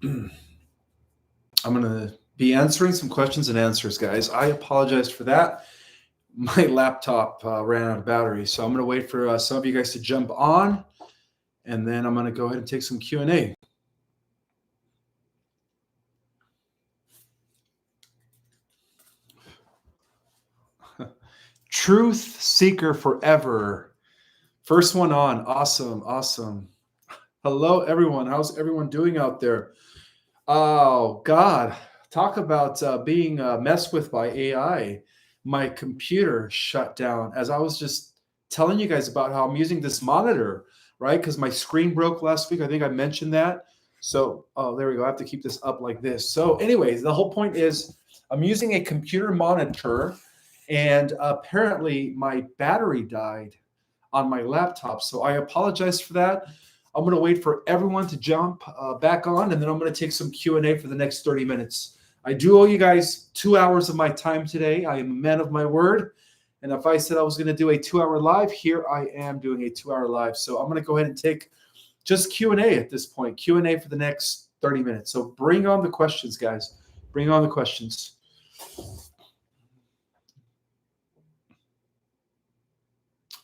I'm going to be answering some questions and answers, guys. I apologize for that. My laptop ran out of battery, so I'm going to wait for some of you guys to jump on, and then I'm going to go ahead and take some Q&A. Truth Seeker Forever. First one on. Awesome. Awesome. Hello, everyone. How's everyone doing out there? Oh, God. Talk about being messed with by AI. My computer shut down as I was just telling you guys about how I'm using this monitor, right? Because my screen broke last week. I think I mentioned that. So, oh, there we go. I have to keep this up like this. So, anyways, the whole point is I'm using a computer monitor, and apparently my battery died on my laptop. So I apologize for that. I'm going to wait for everyone to jump back on, and then I'm going to take some Q&A for the next 30 minutes. I do owe you guys 2 hours of my time today. I am a man of my word. And if I said I was going to do a 2-hour live, here I am doing a 2-hour live. So I'm going to go ahead and take just Q&A at this point, Q&A for the next 30 minutes. So bring on the questions, guys. Bring on the questions.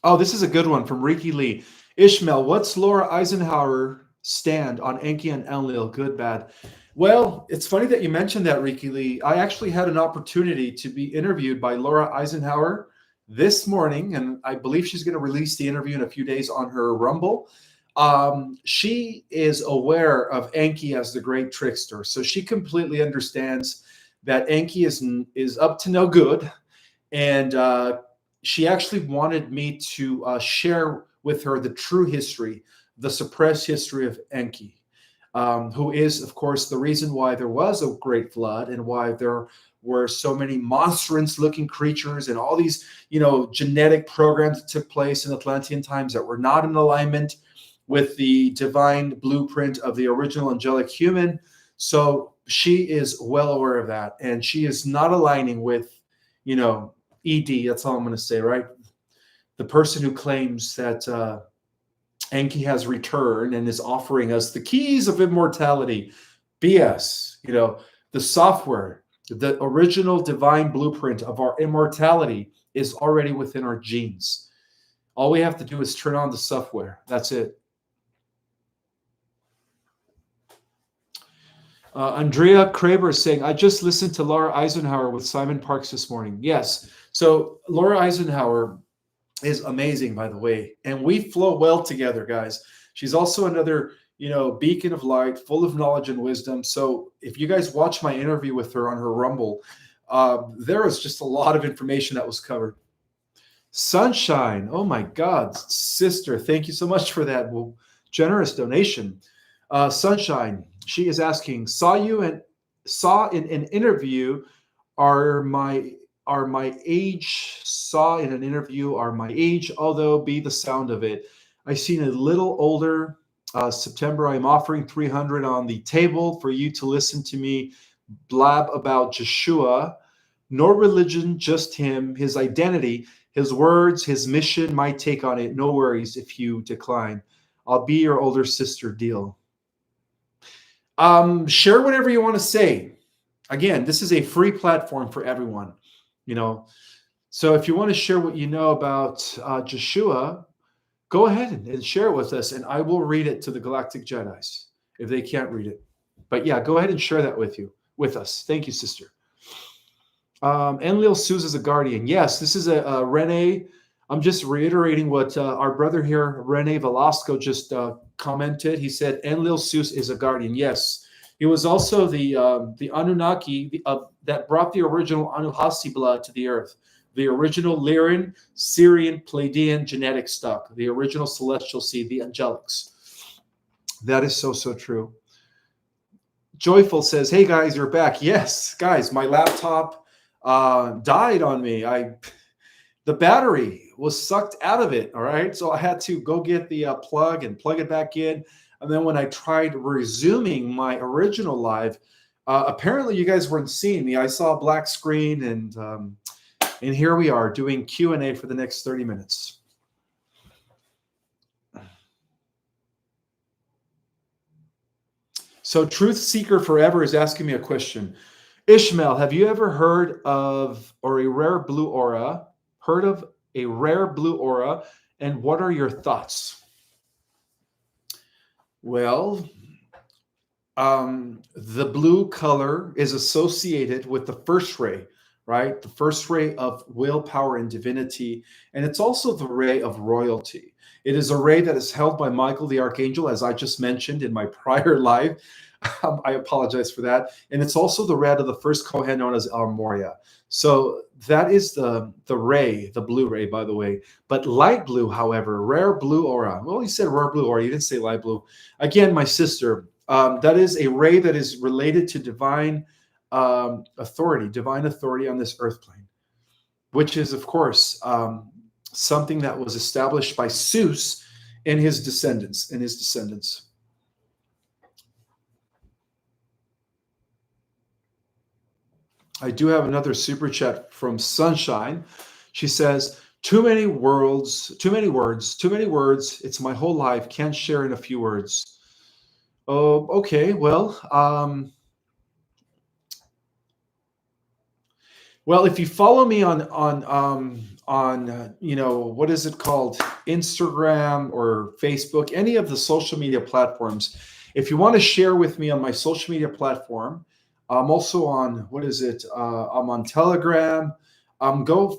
Oh, this is a good one from Ricky Lee. Ishmael, what's Laura Eisenhower stand on Enki and Enlil? Good, bad. Well, it's funny that you mentioned that, Ricky Lee. I actually had an opportunity to be interviewed by Laura Eisenhower this morning, and I believe she's going to release the interview in a few days on her Rumble. She is aware of Enki as the great trickster, so she completely understands that Enki is up to no good, and she actually wanted me to share with her the true history, the suppressed history of Enki, who is, of course, the reason why there was a great flood and why there were so many monstrous-looking creatures and all these, genetic programs that took place in Atlantean times that were not in alignment with the divine blueprint of the original angelic human. So she is well aware of that, and she is not aligning with, ED, that's all I'm going to say, right? The person who claims that Enki has returned and is offering us the keys of immortality. BS, the software, the original divine blueprint of our immortality is already within our genes. All we have to do is turn on the software. That's it. Andrea Kraber is saying, I just listened to Laura Eisenhower with Simon Parks this morning. Yes. So Laura Eisenhower is amazing, by the way. And we flow well together, guys. She's also another, beacon of light, full of knowledge and wisdom. So if you guys watch my interview with her on her Rumble, there was just a lot of information that was covered. Sunshine. Oh my God, sister. Thank you so much for that generous donation. Sunshine. She is asking, saw in an interview are my age, saw in an interview are my age, although be the sound of it. I seen a little older. September, I'm offering 300 on the table for you to listen to me blab about Joshua. No religion, just him, his identity, his words, his mission, my take on it. No worries if you decline. I'll be your older sister, deal. Share whatever you want to say. Again, this is a free platform for everyone, So if you want to share what you know about Joshua, go ahead and share it with us, and I will read it to the Galactic Jedis if they can't read it. But yeah, go ahead and share that with us. Thank you, sister. Enlil Suz is a guardian. Yes, this is a Rene. I'm just reiterating what our brother here, Rene Velasco, just commented. He said Enlil Suz is a guardian. Yes, he was also the Anunnaki that brought the original Anuhasi blood to the earth, the original Lyran, Syrian, Pleiadian genetic stock, the original celestial seed, the angelics. That is so, so true. Joyful says, hey guys, you're back. Yes, guys, my laptop died on me. The battery was sucked out of it. All right. So I had to go get the plug and plug it back in. And then when I tried resuming my original live, apparently you guys weren't seeing me. I saw a black screen, and here we are doing Q&A for the next 30 minutes. So Truth Seeker Forever is asking me a question. Ishmael, have you ever heard of or a rare blue aura? Heard of a rare blue aura, and what are your thoughts? Well, the blue color is associated with the first ray, right? The first ray of willpower and divinity. And it's also the ray of royalty. It is a ray that is held by Michael the Archangel, as I just mentioned in my prior live. I apologize for that. And it's also the ray of the first Kohen known as El Moria. So that is the ray, the blue ray, by the way. But light blue, however, rare blue aura. Well, you said rare blue aura. You didn't say light blue. Again, my sister, that is a ray that is related to divine authority on this earth plane, which is, of course, something that was established by Zeus and his descendants. I do have another super chat from Sunshine. She says, too many words. It's my whole life. Can't share in a few words. Oh, okay. Well, if you follow me on what is it called, Instagram or Facebook, any of the social media platforms, if you want to share with me on my social media platform, I'm also on I'm on Telegram.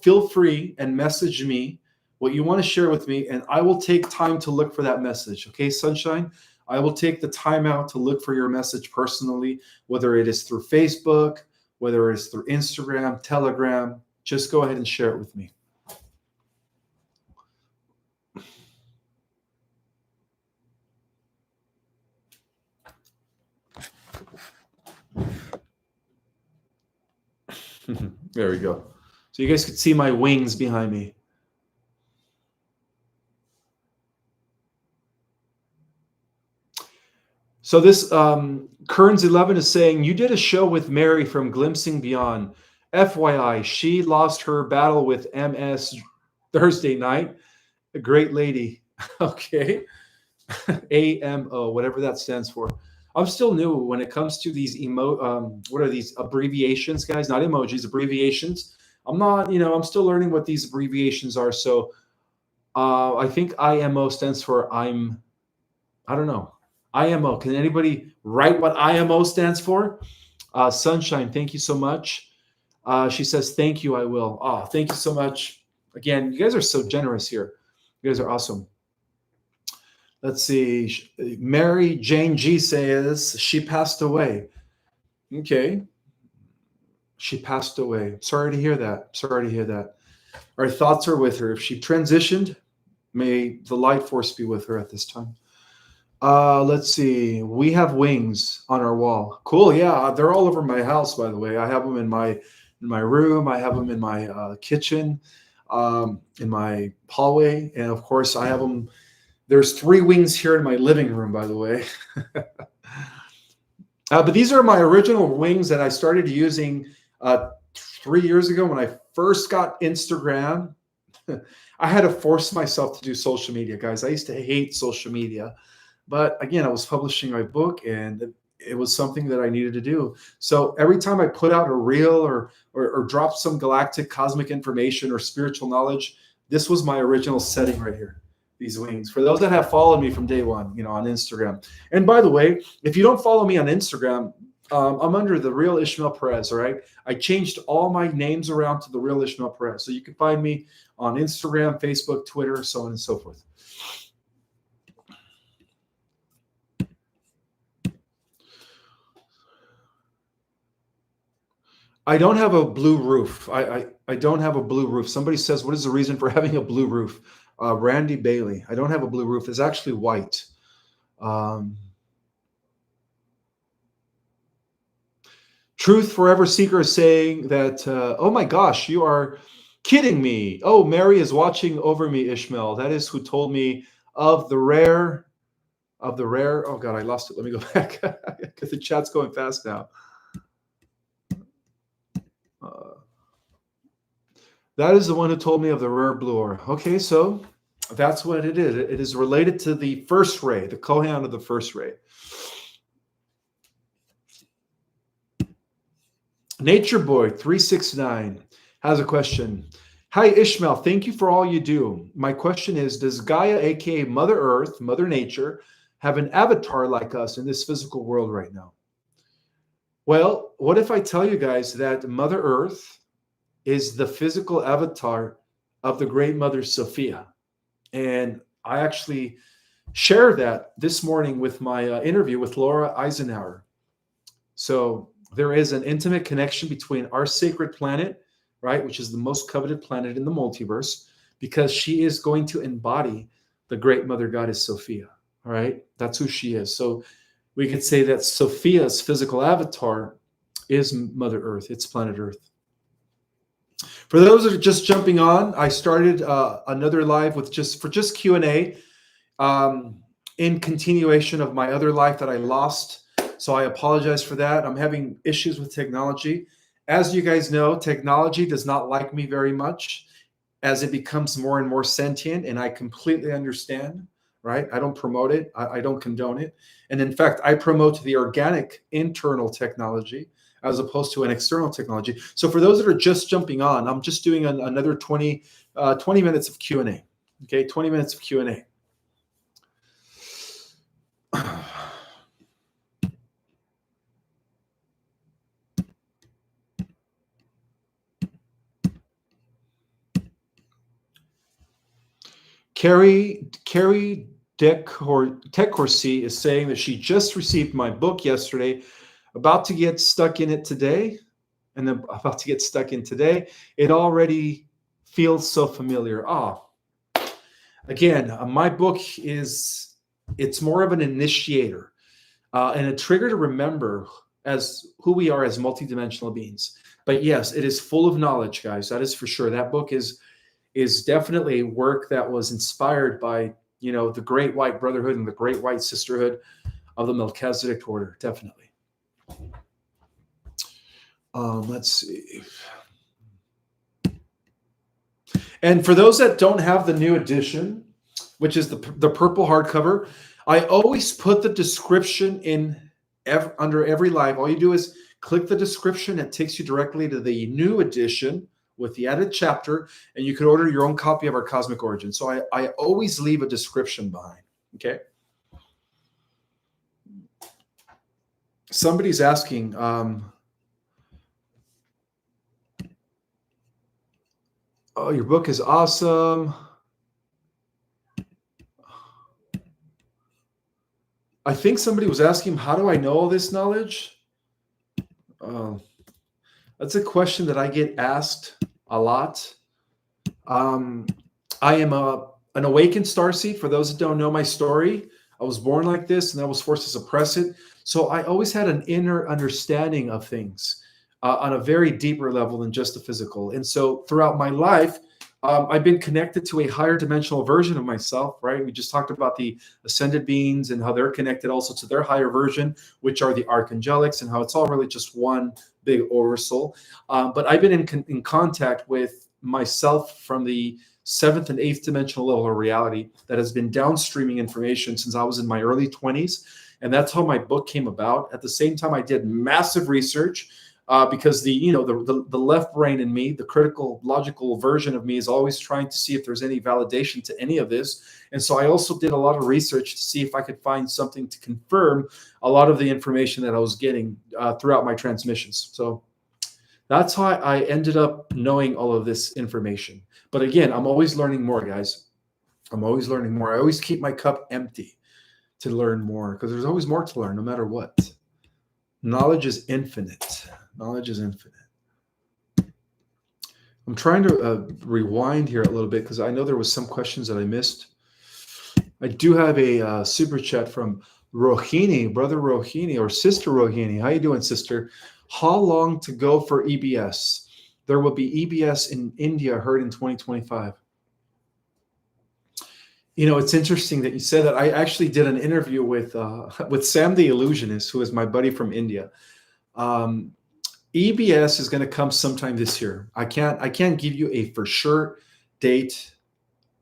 Feel free and message me what you want to share with me, and I will take time to look for that message. Okay, Sunshine? I will take the time out to look for your message personally, whether it is through Facebook, whether it's through Instagram, Telegram. Just go ahead and share it with me. There we go. So you guys could see my wings behind me. So this Kearns11 is saying, you did a show with Mary from Glimpsing Beyond. FYI, she lost her battle with MS Thursday night. A great lady. Okay. AMO, whatever that stands for. I'm still new when it comes to these what are these abbreviations, guys? Not emojis, abbreviations. I'm still learning what these abbreviations are. So I think IMO stands for I don't know. IMO. Can anybody write what IMO stands for? Sunshine, thank you so much. She says, thank you, I will. Oh, thank you so much. Again, you guys are so generous here. You guys are awesome. Let's see. Mary Jane G says she passed away. Okay. She passed away. Sorry to hear that. Our thoughts are with her. If she transitioned, may the light force be with her at this time. Let's see. We have wings on our wall. Cool. Yeah, they're all over my house, by the way. I have them in my room. I have them in my kitchen, in my hallway, and of course, I have them. There's 3 wings here in my living room, by the way. But these are my original wings that I started using 3 years ago when I first got Instagram. I had to force myself to do social media, guys. I used to hate social media. But again, I was publishing my book, and it was something that I needed to do. So every time I put out a reel or drop some galactic cosmic information or spiritual knowledge, this was my original setting right here. These wings. For those that have followed me from day one, on Instagram. And by the way, if you don't follow me on Instagram, I'm under the real Ismael Perez. All right. I changed all my names around to the real Ismael Perez. So you can find me on Instagram, Facebook, Twitter, so on and so forth. I don't have a blue roof. I don't have a blue roof. Somebody says, what is the reason for having a blue roof? Randy Bailey. I don't have a blue roof. It's actually white. Truth Forever Seeker is saying that, oh my gosh, you are kidding me. Oh, Mary is watching over me, Ishmael. That is who told me of the rare. Oh God, I lost it. Let me go back because the chat's going fast now. That is the one who told me of the rare blue aura. Okay, so that's what it is. It is related to the first ray, the Kohan of the first ray. Nature Boy 369 has a question. Hi, Ishmael. Thank you for all you do. My question is, does Gaia, aka Mother Earth, Mother Nature, have an avatar like us in this physical world right now? Well, what if I tell you guys that Mother Earth is the physical avatar of the great Mother Sophia? And I actually share that this morning with my interview with Laura Eisenhower. So there is an intimate connection between our sacred planet, right, which is the most coveted planet in the multiverse, because she is going to embody the great Mother Goddess Sophia. All right, that's who she is. So we could say that Sophia's physical avatar is Mother Earth. It's planet Earth. For those that are just jumping on, I started another live with just Q&A in continuation of my other life that I lost. So I apologize for that. I'm having issues with technology. As you guys know, technology does not like me very much as it becomes more and more sentient, and I completely understand, right? I don't promote it. I don't condone it. And in fact, I promote the organic internal technology as opposed to an external technology. So for those that are just jumping on, I'm just doing another 20 minutes of Q&A. Okay, 20 minutes of Q&A. Carrie Decorsi is saying that she just received my book yesterday, about to get stuck in it today, and then about to get stuck in today. It already feels so familiar. Again, my book it's more of an initiator and a trigger to remember as who we are as multidimensional beings. But yes, it is full of knowledge, guys. That is for sure. That book is definitely a work that was inspired by, the Great White Brotherhood and the Great White Sisterhood of the Melchizedek Order. Definitely. Let's see. And for those that don't have the new edition, which is the purple hardcover, I always put the description under every live. All you do is click the description. It takes you directly to the new edition with the added chapter, and you can order your own copy of our Cosmic Origin. So I always leave a description behind, okay? Somebody's asking, oh, your book is awesome. I think somebody was asking, how do I know all this knowledge? That's a question that I get asked a lot. I am an awakened starseed. For those that don't know my story, I was born like this and I was forced to suppress it. So I always had an inner understanding of things on a very deeper level than just the physical. And so throughout my life, I've been connected to a higher dimensional version of myself, right? We just talked about the ascended beings and how they're connected also to their higher version, which are the archangelics, and how it's all really just one big oversoul. But I've been in contact with myself from the 7th and 8th dimensional level of reality that has been downstreaming information since I was in my early 20s. And that's how my book came about. At the same time, I did massive research because the left brain in me, the critical logical version of me, is always trying to see if there's any validation to any of this. And so I also did a lot of research to see if I could find something to confirm a lot of the information that I was getting throughout my transmissions. So that's how I ended up knowing all of this information. But again, I'm always learning more, guys. I'm always learning more. I always keep my cup empty to learn more, because there's always more to learn no matter what. Knowledge is infinite. Knowledge is infinite. I'm trying to rewind here a little bit because I know there was some questions that I missed. I do have a super chat from Rohini, brother Rohini, or sister Rohini. How you doing, sister? How long to go for EBS? There will be EBS in India heard in 2025. It's interesting that you said that. I actually did an interview with Sam the Illusionist, who is my buddy from India. EBS is going to come sometime this year. I can't give you a for sure date,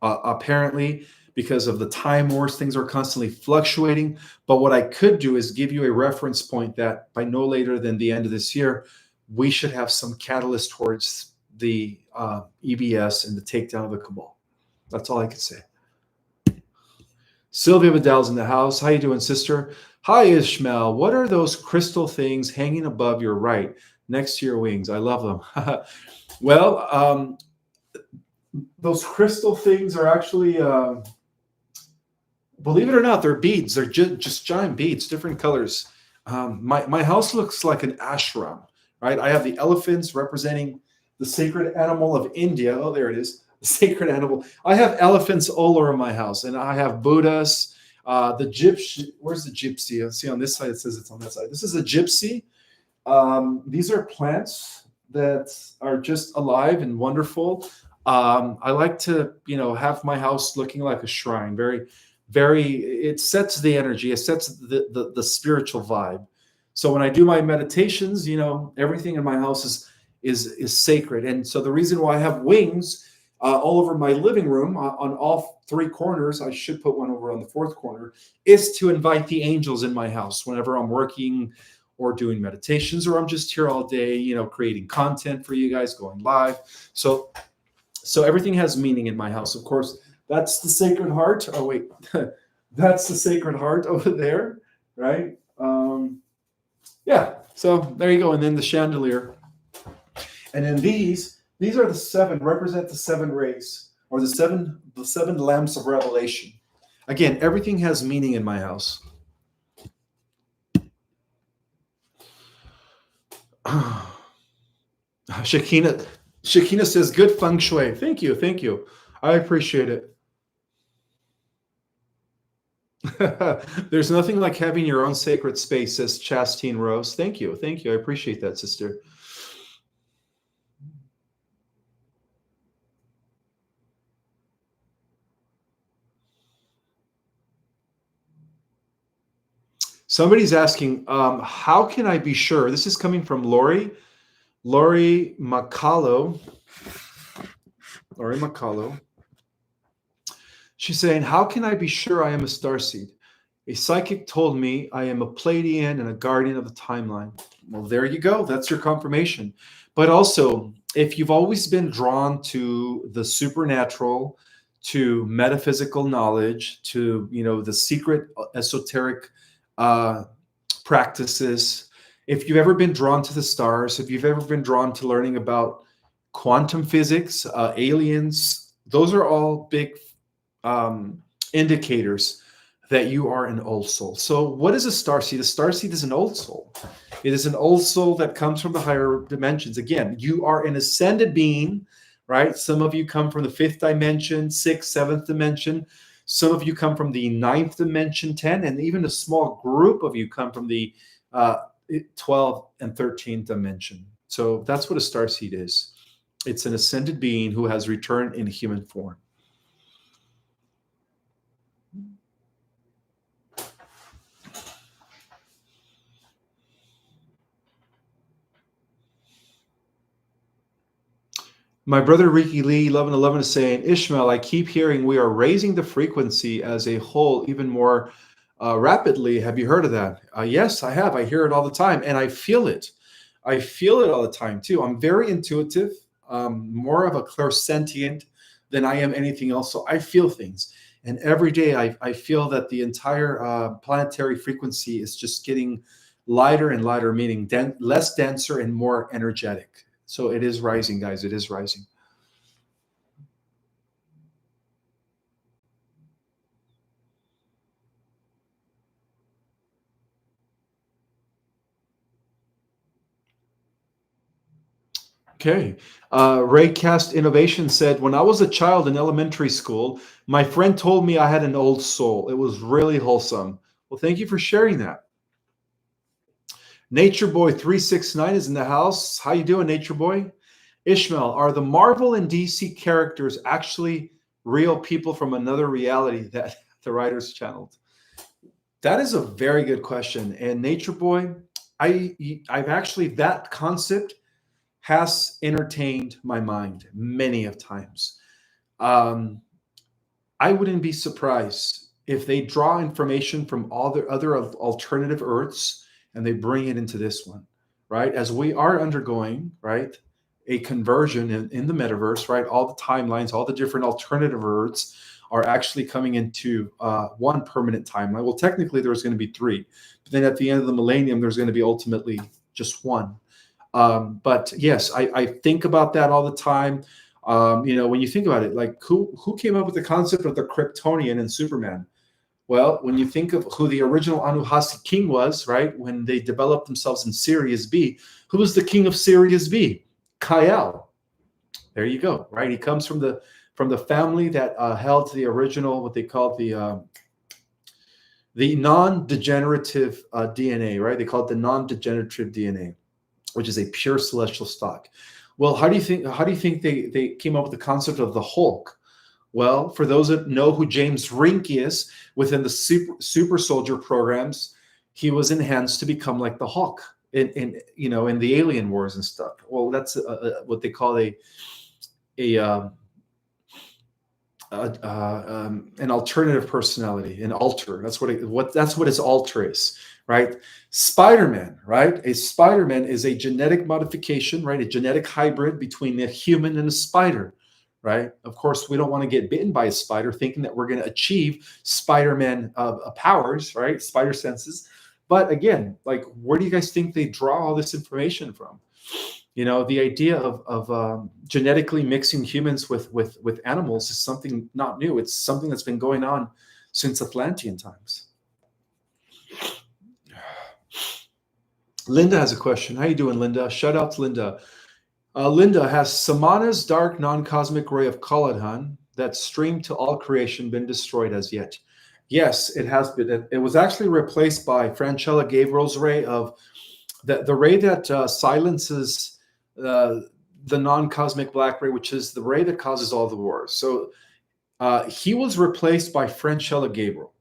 apparently, because of the time wars. Things are constantly fluctuating. But what I could do is give you a reference point that by no later than the end of this year, we should have some catalyst towards the EBS and the takedown of the cabal. That's all I could say. Sylvia Vidal's in the house. How you doing, sister? Hi, Ishmael. What are those crystal things hanging above your right, next to your wings? I love them. Well, those crystal things are actually, believe it or not, they're beads. They're just giant beads, different colors. My house looks like an ashram, right? I have the elephants representing the sacred animal of India. Oh, there it is. The sacred animal. I have elephants all over my house, and I have Buddhas. The gypsy. Where's the gypsy? See on this side, it says it's on that side. This is a gypsy. These are plants that are just alive and wonderful. I like to, have my house looking like a shrine. It sets the energy. It sets the spiritual vibe. So when I do my meditations, everything in my house is sacred. And so the reason why I have wings all over my living room on all three corners, I should put one over on the fourth corner, is to invite the angels in my house whenever I'm working or doing meditations, or I'm just here all day, creating content for you guys, going live. So everything has meaning in my house. Of course, that's the Sacred Heart. Oh, wait. That's the Sacred Heart over there, right? Yeah, so there you go. And then the chandelier. And then these are the seven, represent the seven rays, or the seven lamps of revelation. Again, everything has meaning in my house. Shakina says, good feng shui. Thank you. I appreciate it. There's nothing like having your own sacred space, says Chastine Rose. Thank you. I appreciate that, sister. Somebody's asking, how can I be sure? This is coming from Lori Macallo. She's saying, how can I be sure I am a starseed? A psychic told me I am a Pleiadian and a guardian of the timeline. Well, there you go. That's your confirmation. But also, if you've always been drawn to the supernatural, to metaphysical knowledge, to the secret esoteric practices, if you've ever been drawn to the stars, if you've ever been drawn to learning about quantum physics, aliens, those are all big indicators that you are an old soul. So what is a starseed? A starseed is an old soul. It is an old soul that comes from the higher dimensions. Again, you are an ascended being, right? Some of you come from the fifth dimension, sixth, seventh dimension. Some of you come from the ninth dimension, 10, and even a small group of you come from the 12 and 13th dimension. So that's what a starseed is. It's an ascended being who has returned in human form. My brother Ricky Lee, 1111, is saying, Ishmael, I keep hearing we are raising the frequency as a whole even more rapidly. Have you heard of that? Yes, I have. I hear it all the time, and I feel it. I feel it all the time, too. I'm very intuitive, more of a clairsentient than I am anything else. So I feel things. And every day I feel that the entire planetary frequency is just getting lighter and lighter, meaning less denser and more energetic. So it is rising, guys. It is rising. Okay. Raycast Innovation said, when I was a child in elementary school, my friend told me I had an old soul. It was really wholesome. Well, thank you for sharing that. Nature Boy 369 is in the house. How you doing, Nature Boy? Ishmael, are the Marvel and DC characters actually real people from another reality that the writers channeled? That is a very good question. And Nature Boy, I've actually, that concept has entertained my mind many of times. I wouldn't be surprised if they draw information from all the other alternative Earths and they bring it into this one, right? As we are undergoing, right, a conversion in the metaverse, right? All the timelines, all the different alternative worlds are actually coming into one permanent timeline. Well, technically, there's going to be three, but then at the end of the millennium, there's going to be ultimately just one. But yes, I think about that all the time. When you think about it, like who came up with the concept of the Kryptonian in Superman? Well, when you think of who the original Anuhasi king was, right, when they developed themselves in Sirius B, who was the king of Sirius B? Kal. There you go, right? He comes from the family that held the original, what they called the non-degenerative DNA, right? They call it the non-degenerative DNA, which is a pure celestial stock. Well, how do you think they came up with the concept of the Hulk? Well, for those that know who James Rink is within the super soldier programs, he was enhanced to become like the Hulk in the Alien Wars and stuff. Well, that's what they call a an alternative personality, an alter. That's what his alter is, right? Spider-Man, right? A Spider-Man is a genetic modification, right? A genetic hybrid between a human and a spider, right? Of course, we don't want to get bitten by a spider, thinking that we're going to achieve Spider-Man powers, right? Spider senses. But again, like, where do you guys think they draw all this information from? The idea of genetically mixing humans with animals is something not new. It's something that's been going on since Atlantean times. Linda has a question. How you doing, Linda? Shout out to Linda. Linda, has Samana's dark non-cosmic ray of Kaladhan that streamed to all creation been destroyed as yet? Yes, it has been. It was actually replaced by Francella Gabriel's ray of the ray that silences uh, the non-cosmic black ray, which is the ray that causes all the wars. So he was replaced by Francella Gabriel.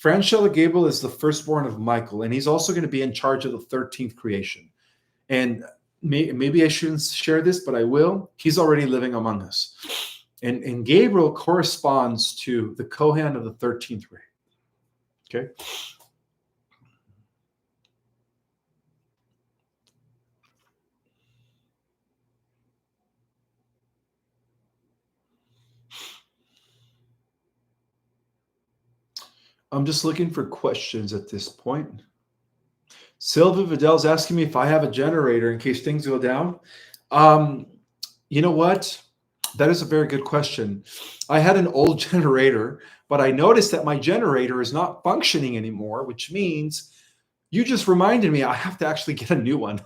Francella Gabriel is the firstborn of Michael, and he's also going to be in charge of the 13th creation. And maybe I shouldn't share this, but I will. He's already living among us. And Gabriel corresponds to the Kohan of the 13th ray. Okay. I'm just looking for questions at this point. Sylvia Vidal's asking me if I have a generator in case things go down. Um, you know what? That is a very good question. I had an old generator, but I noticed that my generator is not functioning anymore, which means you just reminded me I have to actually get a new one.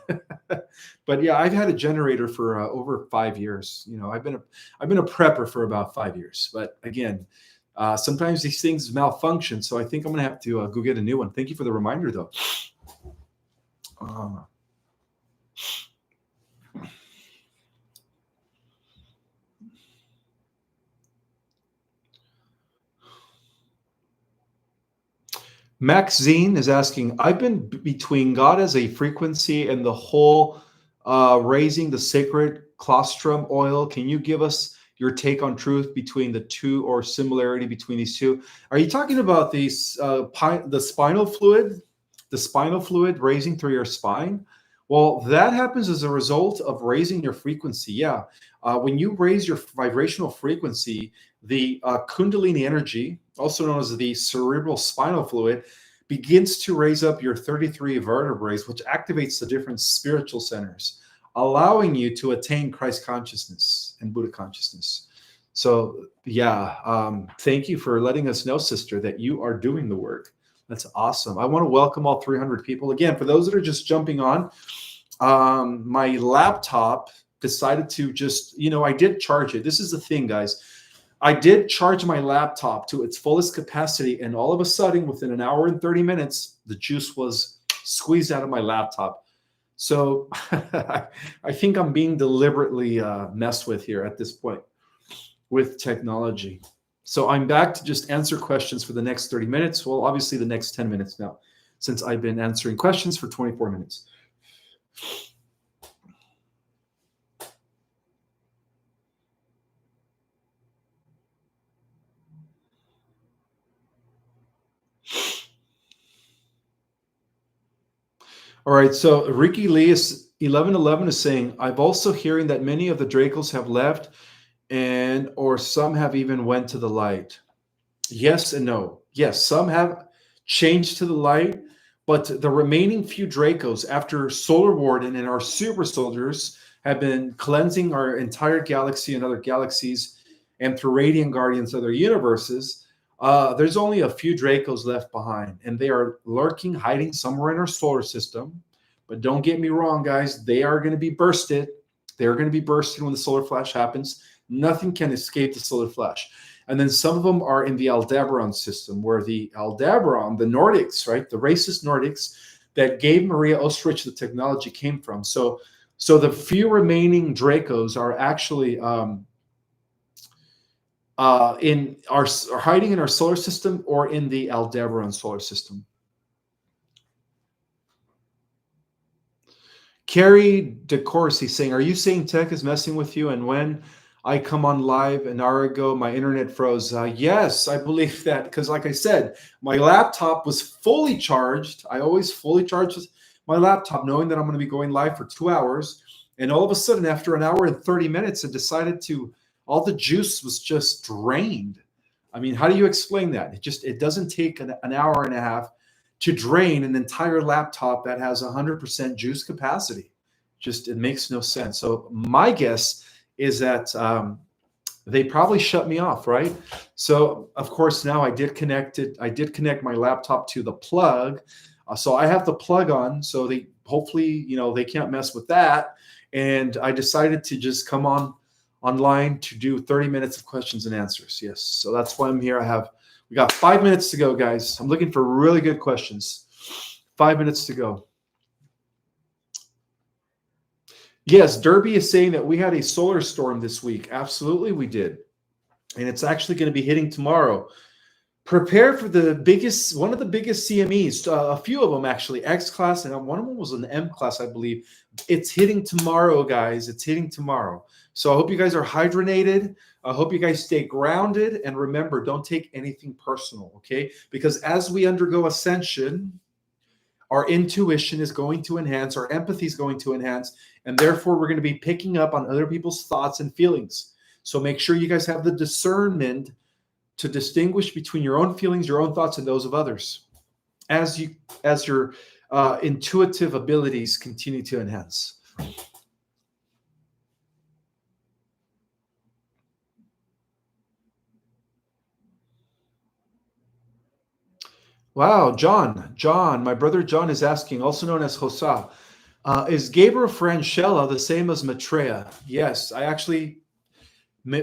But yeah, I've had a generator for over 5 years. I've been a prepper for about 5 years. But again, sometimes these things malfunction, so I think I'm gonna have to go get a new one. Thank you for the reminder, though. Uh, Max Zine is asking, I've been between God as a frequency and the whole raising the sacred colostrum oil. Can you give us your take on truth between the two or similarity between these two? Are you talking about the spinal fluid raising through your spine? Well, that happens as a result of raising your frequency. Yeah. When you raise your vibrational frequency, the Kundalini energy, also known as the cerebral spinal fluid, begins to raise up your 33 vertebrae, which activates the different spiritual centers, allowing you to attain Christ consciousness and Buddha consciousness. So, yeah, thank you for letting us know, sister, that you are doing the work. That's awesome. I want to welcome all 300 people. Again, for those that are just jumping on, my laptop decided to I did charge it. This is the thing, guys. I did charge my laptop to its fullest capacity, and all of a sudden, within an hour and 30 minutes, the juice was squeezed out of my laptop. So I think I'm being deliberately messed with here at this point with technology. So I'm back to just answer questions for the next 30 minutes. Well, obviously the next 10 minutes now, since I've been answering questions for 24 minutes. All right. So Ricky Lee is 1111 is saying, I've also hearing that many of the Dracos have left and or some have even went to the light. Yes and no. Yes, some have changed to the light, but the remaining few Dracos after Solar Warden and our super soldiers have been cleansing our entire galaxy and other galaxies and through Radiant Guardians other universes. There's only a few Dracos left behind, and they are lurking, hiding somewhere in our solar system. But don't get me wrong, guys, they are going to be bursted. They're going to be bursted when the solar flash happens. Nothing can escape the solar flash. And then some of them are in the Aldebaran system, where the Aldebaran, the Nordics, right, the racist Nordics that gave Maria Ostrich the technology came from. So the few remaining Dracos are actually in our are hiding in our solar system or in the Aldebaran solar system. Carrie DeCourcy saying, are you saying tech is messing with you? And when I come on live an hour ago, my internet froze. Yes, I believe that because, like I said, my laptop was fully charged. I always fully charge my laptop, knowing that I'm going to be going live for 2 hours. And all of a sudden, after an hour and 30 minutes, it decided to, all the juice was just drained. I mean, how do you explain that? It doesn't take an hour and a half to drain an entire laptop that has 100% juice capacity. Just, it makes no sense. So my guess is that they probably shut me off, right? So of course now I did connect it. I did connect my laptop to the plug. So I have the plug on. So they hopefully, they can't mess with that. And I decided to just come online to do 30 minutes of questions and answers. Yes. So that's why I'm here. We got 5 minutes to go, guys. I'm looking for really good questions. 5 minutes to go. Yes, Derby is saying that we had a solar storm this week. Absolutely, we did. And it's actually going to be hitting tomorrow. Prepare for one of the biggest CMEs, a few of them actually, X class, and one of them was an M class, I believe. It's hitting tomorrow, guys. It's hitting tomorrow. So I hope you guys are hydrated. I hope you guys stay grounded. And remember, don't take anything personal, okay? Because as we undergo ascension, our intuition is going to enhance, our empathy is going to enhance, and therefore we're going to be picking up on other people's thoughts and feelings. So make sure you guys have the discernment to distinguish between your own feelings, your own thoughts, and those of others as your intuitive abilities continue to enhance. Wow, John, my brother John is asking, also known as Hosa, is Gabriel Francella the same as Maitreya? Yes, I actually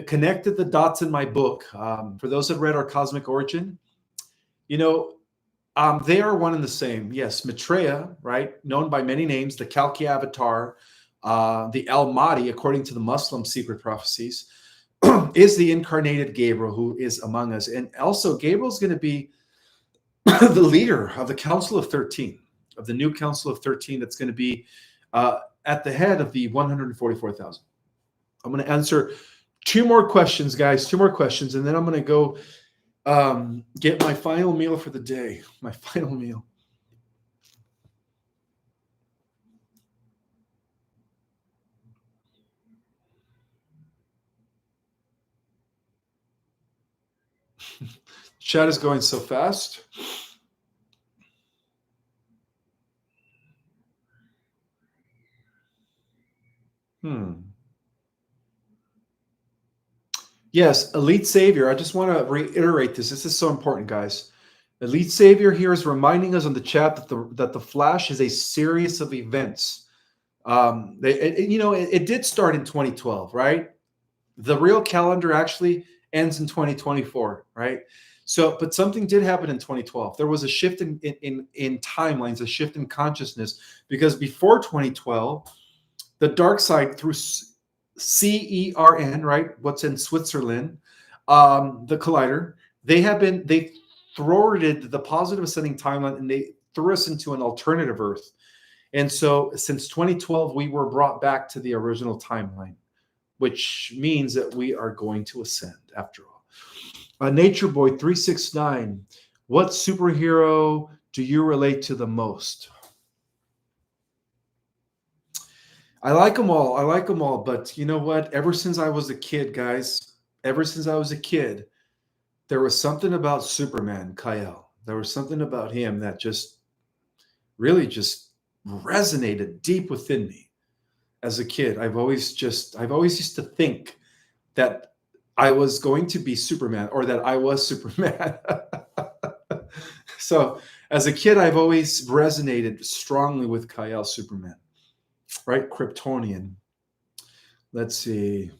connected the dots in my book. For those that read our Cosmic Origin, they are one and the same. Yes, Maitreya, right, known by many names, the Kalki Avatar, the Al Mahdi, according to the Muslim secret prophecies, is the incarnated Gabriel who is among us. And also, Gabriel's going to be the leader of the Council of 13, of the new Council of 13 that's going to be at the head of the 144,000. I'm going to answer 2 more questions, guys, 2 more questions, and then I'm going to go get my final meal for the day, my final meal. Chat is going so fast. Yes, Elite Savior. I just want to reiterate this. This is so important, guys. Elite Savior here is reminding us on the chat that the Flash is a series of events. It did start in 2012, right? The real calendar actually ends in 2024, right? So, but something did happen in 2012. There was a shift in timelines, a shift in consciousness, because before 2012, the dark side through CERN, right? What's in Switzerland, the collider, they thwarted the positive ascending timeline and they threw us into an alternative Earth. And so since 2012, we were brought back to the original timeline, which means that we are going to ascend after all. Nature Boy 369, what superhero do you relate to the most? I like them all. I like them all. But you know what? Ever since I was a kid, guys, ever since I was a kid, there was something about Superman, Kyle. There was something about him that just really just resonated deep within me as a kid. I've always used to think that I was going to be Superman or that I was Superman. So as a kid, I've always resonated strongly with Kyle Superman, right? Kryptonian. Let's see.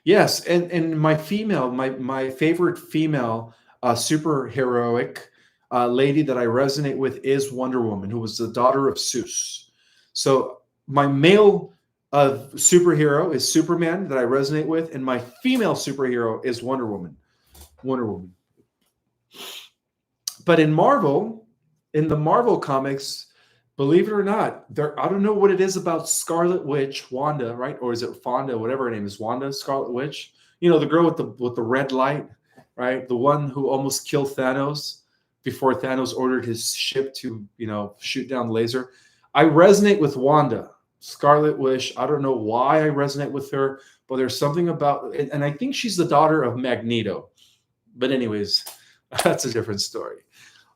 Yes, and my favorite female superheroic lady that I resonate with is Wonder Woman, who was the daughter of Zeus. So my male superhero is Superman that I resonate with, and my female superhero is Wonder Woman. Wonder Woman. But in the Marvel comics, believe it or not, there I don't know what it is about Scarlet Witch, Wanda, right? Or is it Fonda, whatever her name is, Wanda, Scarlet Witch? You know, the girl with the red light, right? The one who almost killed Thanos before Thanos ordered his ship to, shoot down the laser. I resonate with Wanda, Scarlet Witch. I don't know why I resonate with her, but there's something about, and I think she's the daughter of Magneto. But anyways, that's a different story.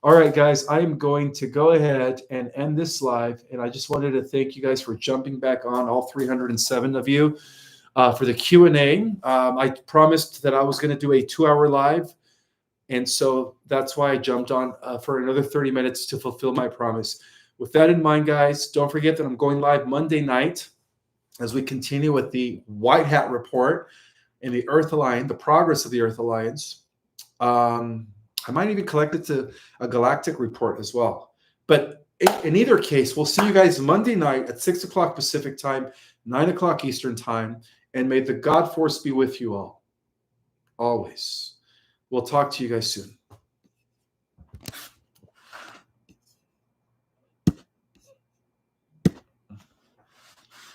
All right, guys, I am going to go ahead and end this live. And I just wanted to thank you guys for jumping back on, all 307 of you, for the Q&A. I promised that I was going to do a 2-hour live. And so that's why I jumped on for another 30 minutes to fulfill my promise. With that in mind, guys, don't forget that I'm going live Monday night as we continue with the White Hat Report and the Earth Alliance, the progress of the Earth Alliance. I might even collect it to a galactic report as well. But in either case, we'll see you guys Monday night at 6 o'clock Pacific time, 9 o'clock Eastern time. And may the God force be with you all, always. We'll talk to you guys soon.